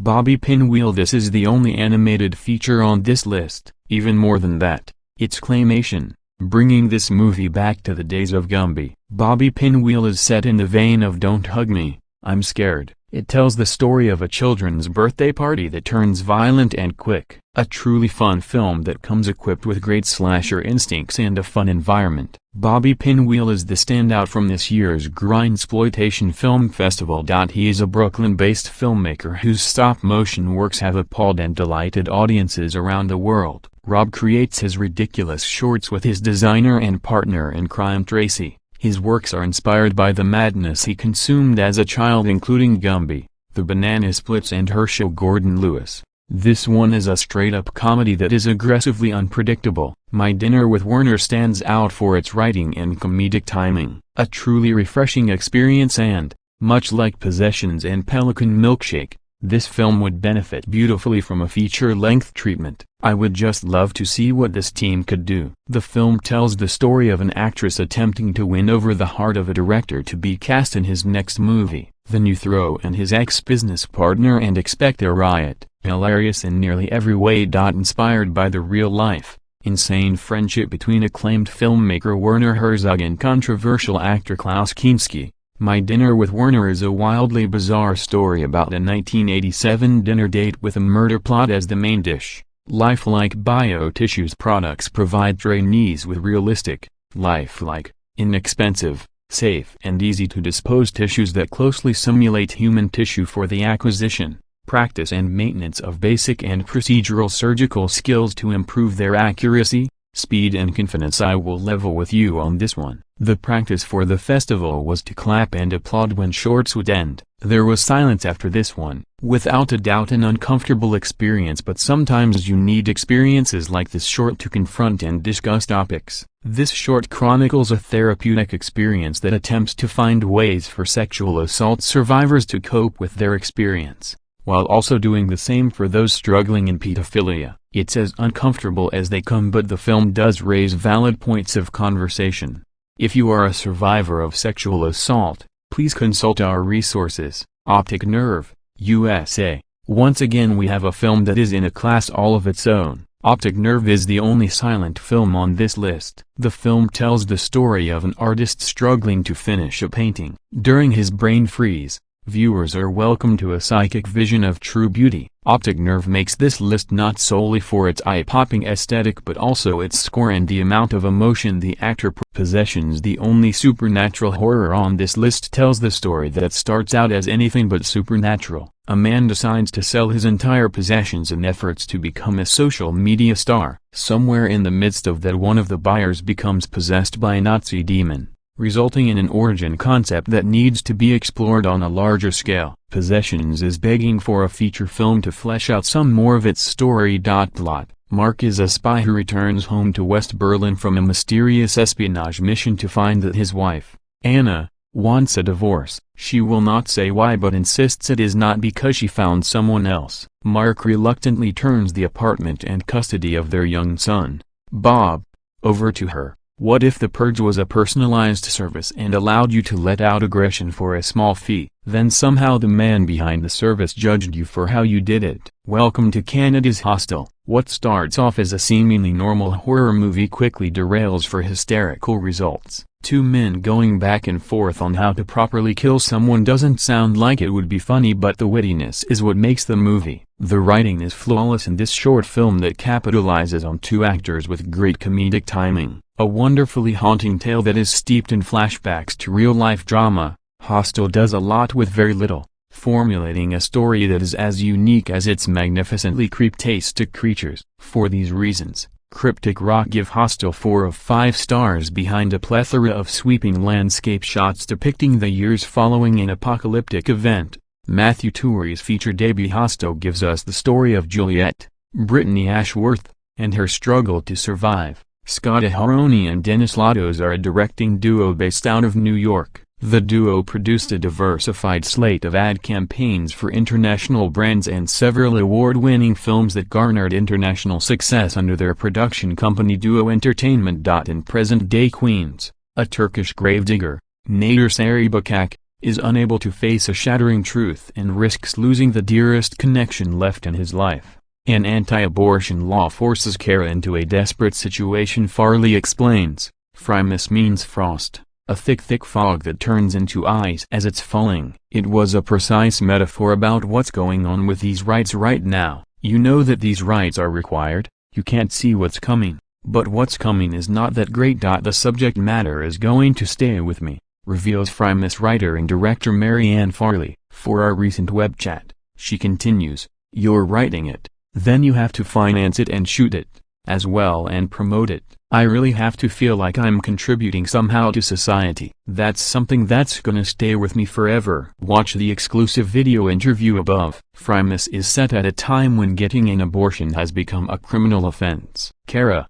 Bobby Pinwheel. This is the only animated feature on this list. Even more than that, it's claymation, bringing this movie back to the days of Gumby. Bobby Pinwheel is set in the vein of Don't Hug Me, I'm Scared. It tells the story of a children's birthday party that turns violent and quick. A truly fun film that comes equipped with great slasher instincts and a fun environment. Bobby Pinwheel is the standout from this year's Grindsploitation Film Festival. He is a Brooklyn-based filmmaker whose stop-motion works have appalled and delighted audiences around the world. Rob creates his ridiculous shorts with his designer and partner in crime Tracy. His works are inspired by the madness he consumed as a child, including Gumby, The Banana Splits and Herschel Gordon Lewis. This one is a straight-up comedy that is aggressively unpredictable. My Dinner with Werner stands out for its writing and comedic timing. A truly refreshing experience and, much like Possessions and Pelican Milkshake, this film would benefit beautifully from a feature-length treatment. I would just love to see what this team could do. The film tells the story of an actress attempting to win over the heart of a director to be cast in his next movie. Then you throw in his ex-business partner and expect a riot. Hilarious in nearly every way. Inspired by the real-life, insane friendship between acclaimed filmmaker Werner Herzog and controversial actor Klaus Kinski, My Dinner with Werner is a wildly bizarre story about a 1987 dinner date with a murder plot as the main dish. Lifelike Biotissues products provide trainees with realistic, lifelike, inexpensive, safe and easy-to-dispose tissues that closely simulate human tissue for the acquisition, practice and maintenance of basic and procedural surgical skills to improve their accuracy, speed and confidence. I will level with you on this one. The practice for the festival was to clap and applaud when shorts would end. There was silence after this one. Without a doubt an uncomfortable experience, but sometimes you need experiences like this short to confront and discuss topics. This short chronicles a therapeutic experience that attempts to find ways for sexual assault survivors to cope with their experience, while also doing the same for those struggling in pedophilia. It's as uncomfortable as they come, but the film does raise valid points of conversation. If you are a survivor of sexual assault, please consult our resources. Optic Nerve, USA. Once again we have a film that is in a class all of its own. Optic Nerve is the only silent film on this list. The film tells the story of an artist struggling to finish a painting. During his brain freeze, viewers are welcome to a psychic vision of true beauty. Optic Nerve makes this list not solely for its eye-popping aesthetic but also its score and the amount of emotion the actor Possessions, the only supernatural horror on this list, tells the story that starts out as anything but supernatural. A man decides to sell his entire possessions in efforts to become a social media star. Somewhere in the midst of that, one of the buyers becomes possessed by a Nazi demon, resulting in an origin concept that needs to be explored on a larger scale. Possessions is begging for a feature film to flesh out some more of its story. Plot: Mark is a spy who returns home to West Berlin from a mysterious espionage mission to find that his wife, Anna, wants a divorce. She will not say why but insists it is not because she found someone else. Mark reluctantly turns the apartment and custody of their young son, Bob, over to her. What if the purge was a personalized service and allowed you to let out aggression for a small fee? Then somehow the man behind the service judged you for how you did it. Welcome to Canada's Hostel. What starts off as a seemingly normal horror movie quickly derails for hysterical results. Two men going back and forth on how to properly kill someone doesn't sound like it would be funny, but the wittiness is what makes the movie. The writing is flawless in this short film that capitalizes on two actors with great comedic timing. A wonderfully haunting tale that is steeped in flashbacks to real-life drama. Hostel does a lot with very little, formulating a story that is as unique as its magnificently creep-tastic creatures. For these reasons, Cryptic Rock give Hostel 4 of 5 stars behind a plethora of sweeping landscape shots depicting the years following an apocalyptic event. Matthew Toury's feature debut Hostel gives us the story of Juliet, Brittany Ashworth, and her struggle to survive. Scott Aharoni and Dennis Latos are a directing duo based out of New York. The duo produced a diversified slate of ad campaigns for international brands and several award-winning films that garnered international success under their production company Duo Entertainment. In present-day Queens, A Turkish Gravedigger, Nader Sarıbakak, is unable to face a shattering truth and risks losing the dearest connection left in his life. An anti-abortion law forces Kara into a desperate situation. Farley explains. Phrymis means frost, a thick fog that turns into ice as it's falling. It was a precise metaphor about what's going on with these rights right now. You know that these rights are required, you can't see what's coming, but what's coming is not that great. The subject matter is going to stay with me, reveals Phrymis writer and director Marianne Farley, for our recent web chat. She continues, you're writing it, then you have to finance it and shoot it, as well, and promote it. I really have to feel like I'm contributing somehow to society. That's something that's gonna stay with me forever. Watch the exclusive video interview above. Phrymis is set at a time when getting an abortion has become a criminal offense. Karen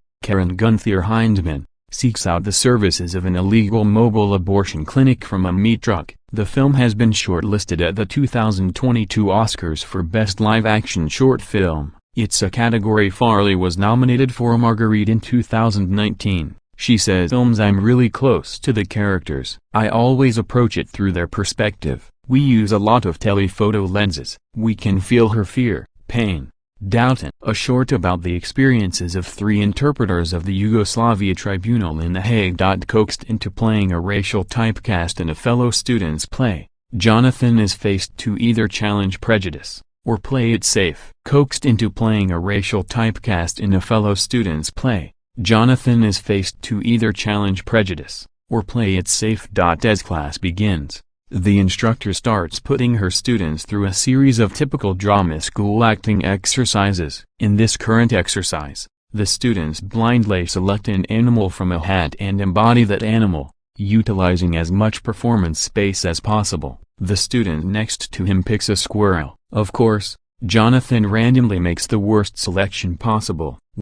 Gunther Hindman, seeks out the services of an illegal mobile abortion clinic from a meat truck. The film has been shortlisted at the 2022 Oscars for Best Live-Action Short Film. It's a category Farley was nominated for a Marguerite in 2019. She says, films I'm really close to the characters. I always approach it through their perspective. We use a lot of telephoto lenses. We can feel her fear, pain, doubt. A short about the experiences of 3 interpreters of the Yugoslavia Tribunal in The Hague. Coaxed into playing a racial typecast in a fellow student's play, Jonathan is faced to either challenge prejudice or play it safe. Coaxed into playing a racial typecast in a fellow student's play, Jonathan is faced to either challenge prejudice or play it safe. As class begins, the instructor starts putting her students through a series of typical drama school acting exercises. In this current exercise, the students blindly select an animal from a hat and embody that animal, utilizing as much performance space as possible. The student next to him picks a squirrel. Of course, Jonathan randomly makes the worst selection possible.